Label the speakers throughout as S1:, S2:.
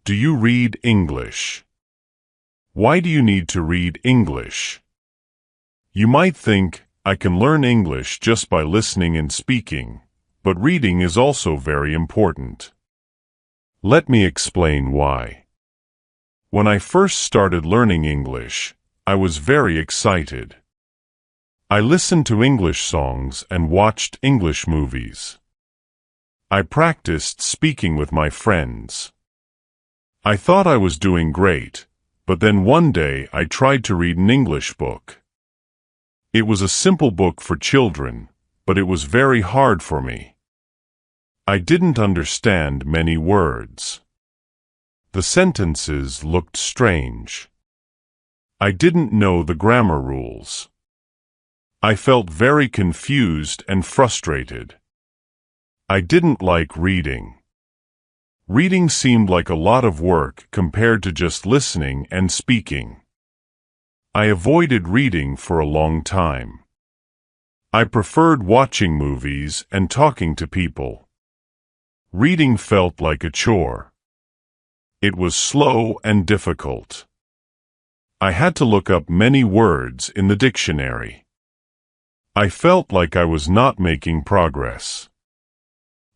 S1: Do you read English? Why do you need to read English? You might think, I can learn English just by listening and speaking, but reading is also very important. Let me explain why. When I first started learning English, I was very excited. I listened to English songs and watched English movies. I practiced speaking with my friends. I thought I was doing great, but then one day I tried to read an English book. It was a simple book for children, but it was very hard for me. I didn't understand many words. The sentences looked strange. I didn't know the grammar rules. I felt very confused and frustrated. I didn't like reading. Reading seemed like a lot of work compared to just listening and speaking. I avoided reading for a long time. I preferred watching movies and talking to people. Reading felt like a chore. It was slow and difficult. I had to look up many words in the dictionary. I felt like I was not making progress.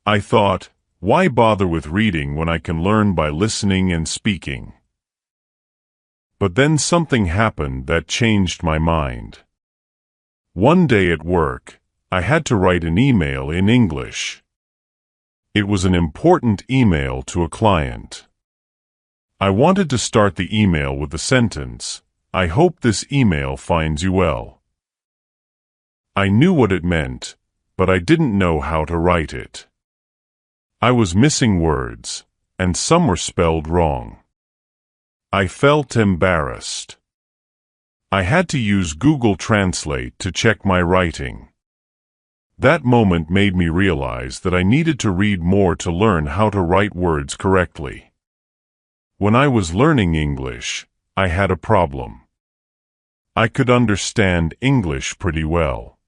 S1: I thought, why bother with reading when I can learn by listening and speaking? But then something happened that changed my mind. One day at work, I had to write an email in English. It was an important email to a client. I wanted to start the email with the sentence, "I hope this email finds you well." I knew what it meant, but I didn't know how to write it. I was missing words, and some were spelled wrong. I felt embarrassed. I had to use Google Translate to check my writing. That moment made me realize that I needed to read more to learn how to write words correctly. When I was learning English, I had a problem. I could understand English pretty well.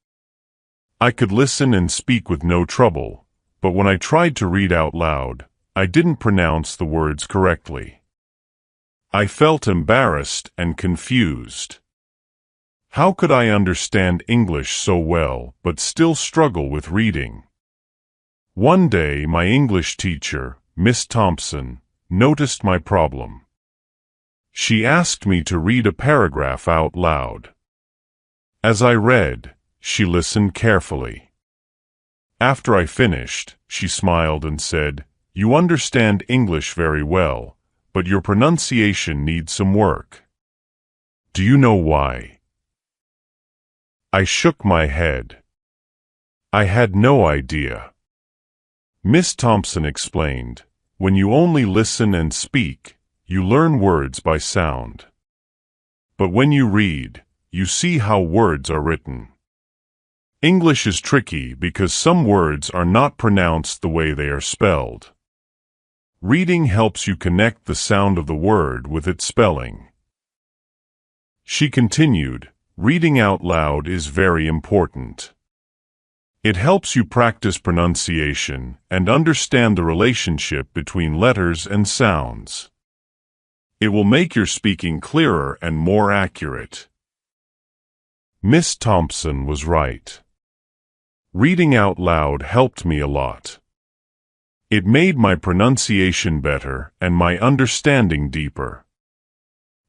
S1: I could listen and speak with no trouble, but when I tried to read out loud, I didn't pronounce the words correctly. I felt embarrassed and confused. How could I understand English so well but still struggle with reading? One day my English teacher, Miss Thompson, noticed my problem. She asked me to read a paragraph out loud. As I read, she listened carefully. After I finished, she smiled and said, "You understand English very well, but your pronunciation needs some work." Do you know why? I shook my head. I had no idea. Miss Thompson explained, when you only listen and speak, you learn words by sound. But when you read, you see how words are written. English is tricky because some words are not pronounced the way they are spelled. Reading helps you connect the sound of the word with its spelling. She continued, reading out loud is very important. It helps you practice pronunciation and understand the relationship between letters and sounds. It will make your speaking clearer and more accurate. Miss Thompson was right. Reading out loud helped me a lot. It made my pronunciation better and my understanding deeper.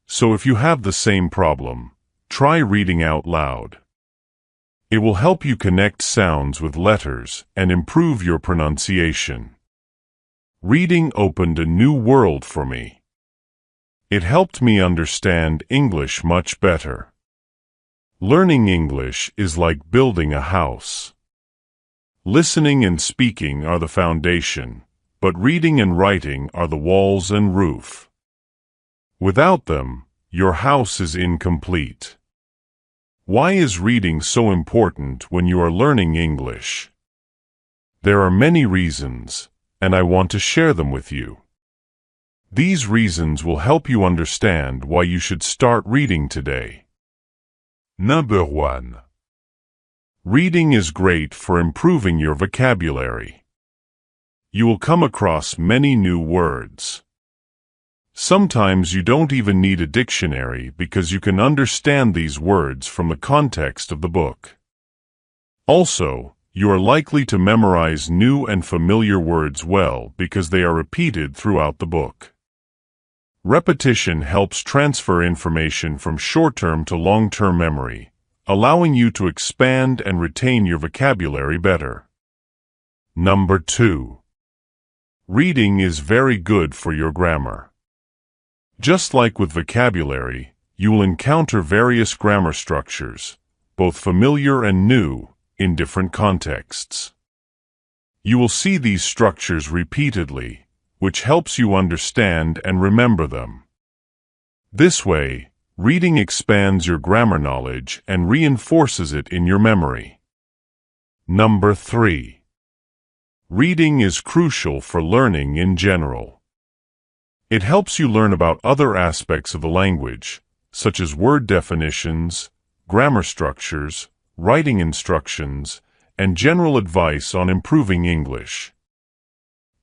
S1: So if you have the same problem, try reading out loud. It will help you connect sounds with letters and improve your pronunciation. Reading opened a new world for me. It helped me understand English much better. Learning English is like building a house. Listening and speaking are the foundation, but reading and writing are the walls and roof. Without them, your house is incomplete. Why is reading so important when you are learning English? There are many reasons, and I want to share them with you. These reasons will help you understand why you should start reading today. Number 1. Reading is great for improving your vocabulary. You will come across many new words. Sometimes you don't even need a dictionary because you can understand these words from the context of the book. Also, you are likely to memorize new and familiar words well because they are repeated throughout the book. Repetition helps transfer information from short-term to long-term memory, allowing you to expand and retain your vocabulary better. Number 2. Reading is very good for your grammar. Just like with vocabulary, you will encounter various grammar structures, both familiar and new, in different contexts. You will see these structures repeatedly, which helps you understand and remember them. This way, reading expands your grammar knowledge and reinforces it in your memory. Number 3. Reading is crucial for learning in general. It helps you learn about other aspects of the language, such as word definitions, grammar structures, writing instructions, and general advice on improving English.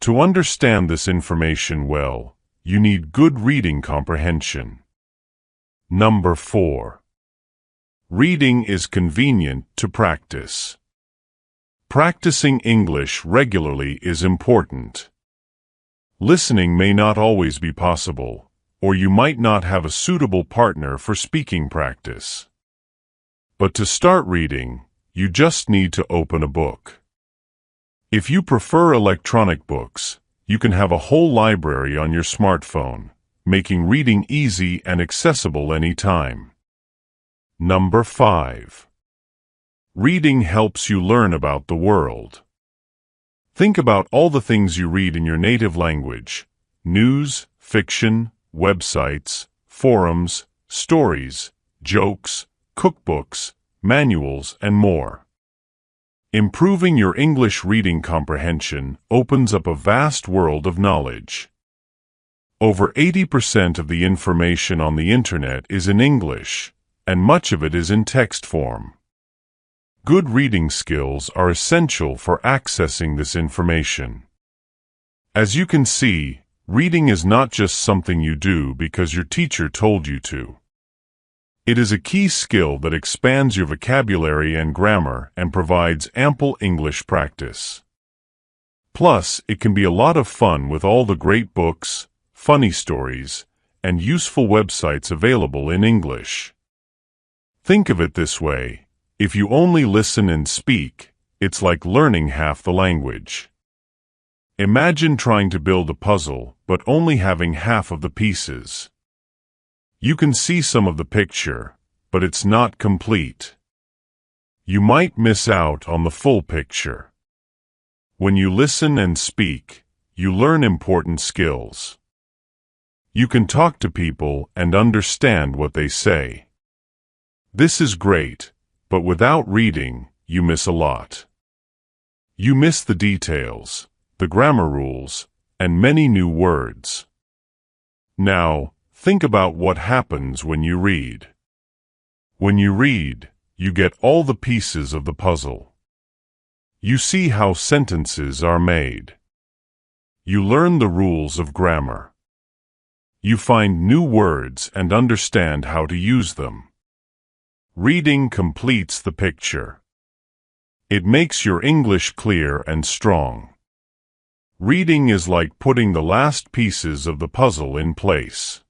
S1: To understand this information well, you need good reading comprehension. Number 4. Reading is convenient to practice. Practicing English regularly is important. Listening may not always be possible, or you might not have a suitable partner for speaking practice. But to start reading, you just need to open a book. If you prefer electronic books, you can have a whole library on your smartphone, making reading easy and accessible anytime. Number 5. Reading helps you learn about the world. Think about all the things you read in your native language: news, fiction, websites, forums, stories, jokes, cookbooks, manuals, and more. Improving your English reading comprehension opens up a vast world of knowledge. Over 80% of the information on the internet is in English, and much of it is in text form. Good reading skills are essential for accessing this information. As you can see, reading is not just something you do because your teacher told you to. It is a key skill that expands your vocabulary and grammar and provides ample English practice. Plus, it can be a lot of fun with all the great books, funny stories, and useful websites available in English. Think of it this way: if you only listen and speak, it's like learning half the language. Imagine trying to build a puzzle, but only having half of the pieces. You can see some of the picture, but it's not complete. You might miss out on the full picture. When you listen and speak, you learn important skills. You can talk to people and understand what they say. This is great, but without reading, you miss a lot. You miss the details, the grammar rules, and many new words. Now, think about what happens when you read. When you read, you get all the pieces of the puzzle. You see how sentences are made. You learn the rules of grammar. You find new words and understand how to use them. Reading completes the picture. It makes your English clear and strong. Reading is like putting the last pieces of the puzzle in place.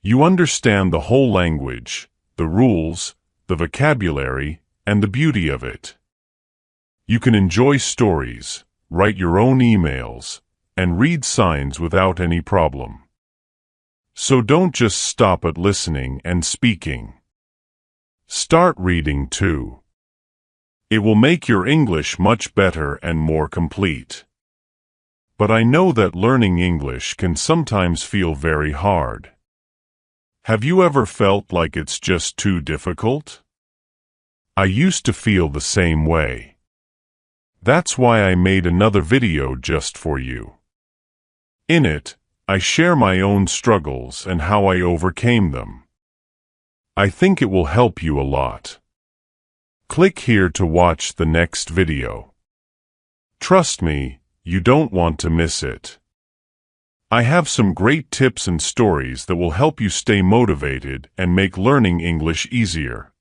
S1: You understand the whole language, the rules, the vocabulary, and the beauty of it. You can enjoy stories, write your own emails, and read signs without any problem. So don't just stop at listening and speaking. Start reading too. It will make your English much better and more complete. But I know that learning English can sometimes feel very hard. Have you ever felt like it's just too difficult? I used to feel the same way. That's why I made another video just for you. In it, I share my own struggles and how I overcame them. I think it will help you a lot. Click here to watch the next video. Trust me, you don't want to miss it. I have some great tips and stories that will help you stay motivated and make learning English easier.